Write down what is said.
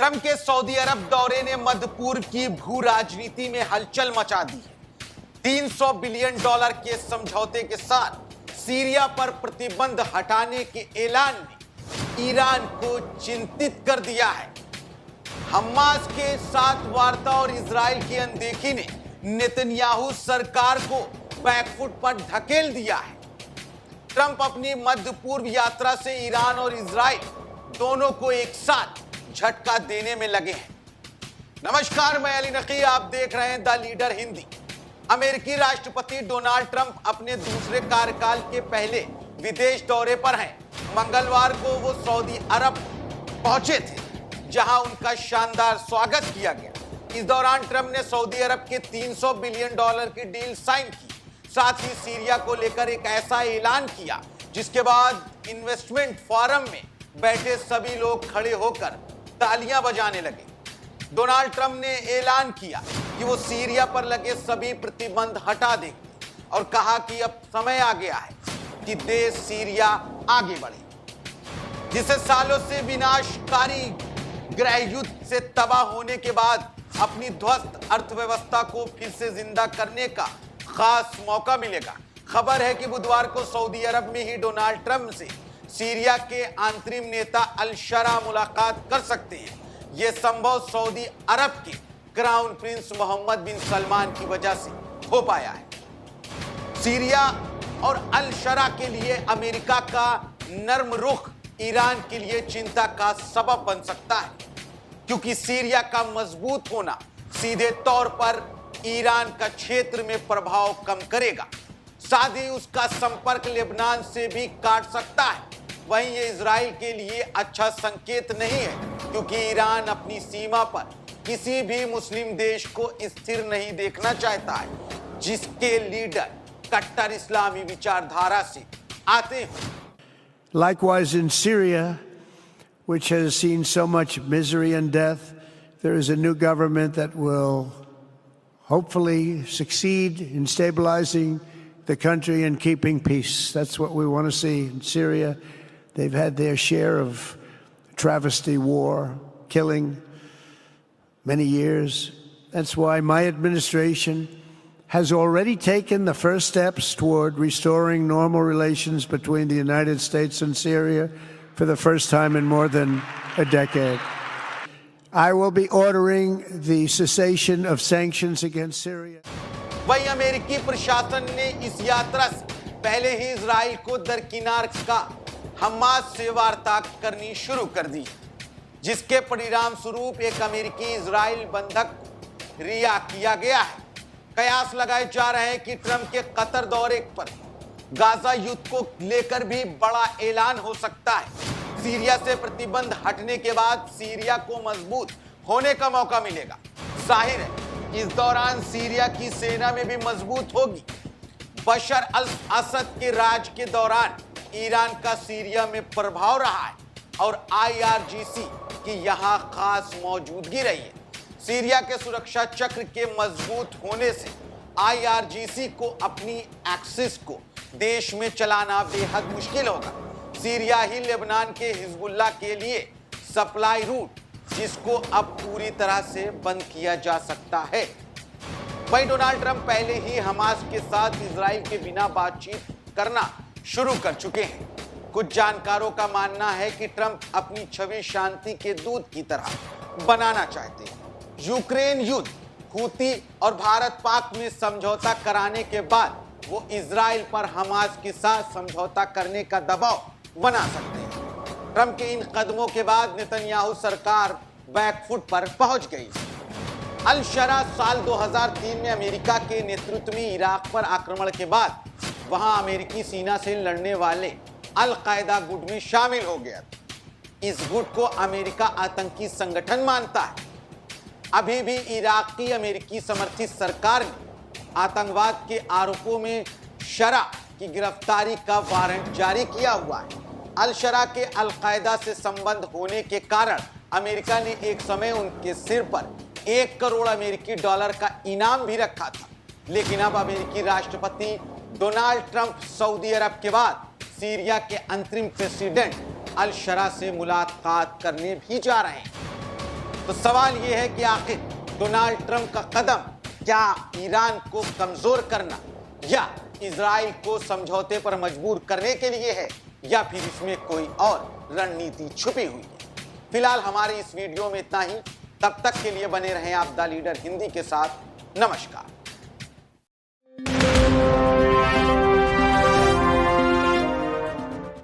Trump के Saudi अरब दौरे ने मध्य पूर्व की भू राजनीति में हलचल मचा दी है। $300 बिलियन के समझौते के साथ सीरिया पर प्रतिबंध हटाने के ऐलान ने ईरान को चिंतित कर दिया है। हमास के साथ वार्ता और इजराइल की अनदेखी ने नेतन्याहू सरकार को बैकफुट पर धकेल दिया है। ट्रंप अपनी मध्य पूर्व यात्रा से ईरान और इजराइल दोनों को एक साथ झटका देने में लगे हैं। नमस्कार, मैं अली नकी, आप देख रहे हैं द लीडर हिंदी। अमेरिकी राष्ट्रपति डोनाल्ड ट्रंप अपने दूसरे कार्यकाल के पहले विदेश दौरे पर हैं। मंगलवार को वो सऊदी अरब पहुंचे थे, जहां उनका शानदार स्वागत किया गया। इस दौरान ट्रंप ने सऊदी अरब के $300 बिलियन की डील साइन की। साथ ही सीरिया को लेकर एक ऐसा ऐलान किया जिसके बाद इन्वेस्टमेंट फोरम में बैठे सभी लोग खड़े होकर तालियां बजाने लगे। डोनाल्ड ट्रंप ने ऐलान किया कि वो सीरिया पर लगे सभी प्रतिबंध हटा देंगे और कहा कि अब समय आ गया है कि देश सीरिया आगे बढ़े, जिसे सालों से विनाशकारी गृह युद्ध से तबाह होने के बाद अपनी ध्वस्त अर्थव्यवस्था को फिर से जिंदा करने का खास मौका मिलेगा। खबर है कि बुधवार को सऊदी अरब में ही डोनाल्ड ट्रंप से सीरिया के अंतरिम नेता अल शरा मुलाकात कर सकते हैं। यह संभव सऊदी अरब के क्राउन प्रिंस मोहम्मद बिन सलमान की वजह से हो पाया है। सीरिया और अल शरा के लिए अमेरिका का नर्म रुख ईरान के लिए चिंता का सबब बन सकता है, क्योंकि सीरिया का मजबूत होना सीधे तौर पर ईरान का क्षेत्र में प्रभाव कम करेगा। साथ ही उसका संपर्क लेबनान से भी काट सकता है। वहीं ये इजराइल के लिए अच्छा संकेत नहीं है, क्योंकि ईरान अपनी सीमा पर किसी भी मुस्लिम देश को स्थिर नहीं देखना चाहता है, जिसके लीडर कट्टर इस्लामी विचारधारा से आते हैं। Likewise in Syria, which has seen so much misery and death, there is a new government that will hopefully succeed in stabilizing the country and keeping peace. That's what we want to see in Syria. They've had their share of travesty, war, killing, many years. That's why my administration has already taken the first steps toward restoring normal relations between the United States and Syria for the first time in more than a decade. I will be ordering the cessation of sanctions against Syria. वहीं अमेरिकी प्रशासन ने इस यात्रा से पहले ही Israel को दरकिनार का हमास से वार्ता करनी शुरू कर दी, जिसके परिणाम स्वरूप एक अमेरिकी इजराइल बंधक रिहा किया गया है। कयास लगाए जा रहे हैं कि ट्रंप के कतर दौरे पर गाजा युद्ध को लेकर भी बड़ा ऐलान हो सकता है। सीरिया से प्रतिबंध हटने के बाद सीरिया को मजबूत होने का मौका मिलेगा। जाहिर है इस दौरान सीरिया की सेना में भी मजबूत होगी। बशर अल असद के राज के दौरान ईरान का सीरिया में प्रभाव रहा है और IRGC की यहां खास मौजूदगी रही है। सीरिया के सुरक्षा चक्र के मजबूत होने से IRGC को अपनी एक्सिस को देश में चलाना बेहद मुश्किल होगा। सीरिया ही लेबनान के हिजबुल्लाह के लिए सप्लाई रूट, जिसको अब पूरी तरह से बंद किया जा सकता है। वहीं डोनाल्ड ट्रंप पहले ही हमास के साथ इजराइल के बिना बातचीत करना शुरू कर चुके हैं। कुछ जानकारों का मानना है कि ट्रंप अपनी छवि शांति के दूत की तरह बनाना चाहते हैं। यूक्रेन युद्ध, हूती और भारत पाक में समझौता कराने के बाद वो इजराइल पर हमास के साथ समझौता करने का दबाव बना सकते हैं। ट्रंप के इन कदमों के बाद नेतन्याहू सरकार बैकफुट पर पहुंच गई। अल शरा साल 2003 में अमेरिका के नेतृत्व में इराक पर आक्रमण के बाद वहां अमेरिकी सेना से लड़ने वाले अल कायदा गुट में शामिल हो गया। इस गुट को अमेरिका आतंकी संगठन मानता है। अभी भी इराकी अमेरिकी समर्थित सरकार ने आतंकवाद के आरोपों में शरा की गिरफ्तारी का वारंट जारी किया हुआ है। अल शरा के अल कायदा से संबंध होने के कारण अमेरिका ने एक समय उनके सिर पर $1 करोड़ अमेरिकी का इनाम भी रखा था। लेकिन अब अमेरिकी राष्ट्रपति डोनाल्ड ट्रंप सऊदी अरब के बाद सीरिया के अंतरिम प्रेसिडेंट अल शरा से मुलाकात करने भी जा रहे हैं। तो सवाल यह है कि आखिर डोनाल्ड ट्रंप का कदम क्या ईरान को कमजोर करना या इजराइल को समझौते पर मजबूर करने के लिए है, या फिर इसमें कोई और रणनीति छुपी हुई है। फिलहाल हमारे इस वीडियो में इतना ही। तब तक के लिए बने रहें आप द लीडर हिंदी के साथ। नमस्कार।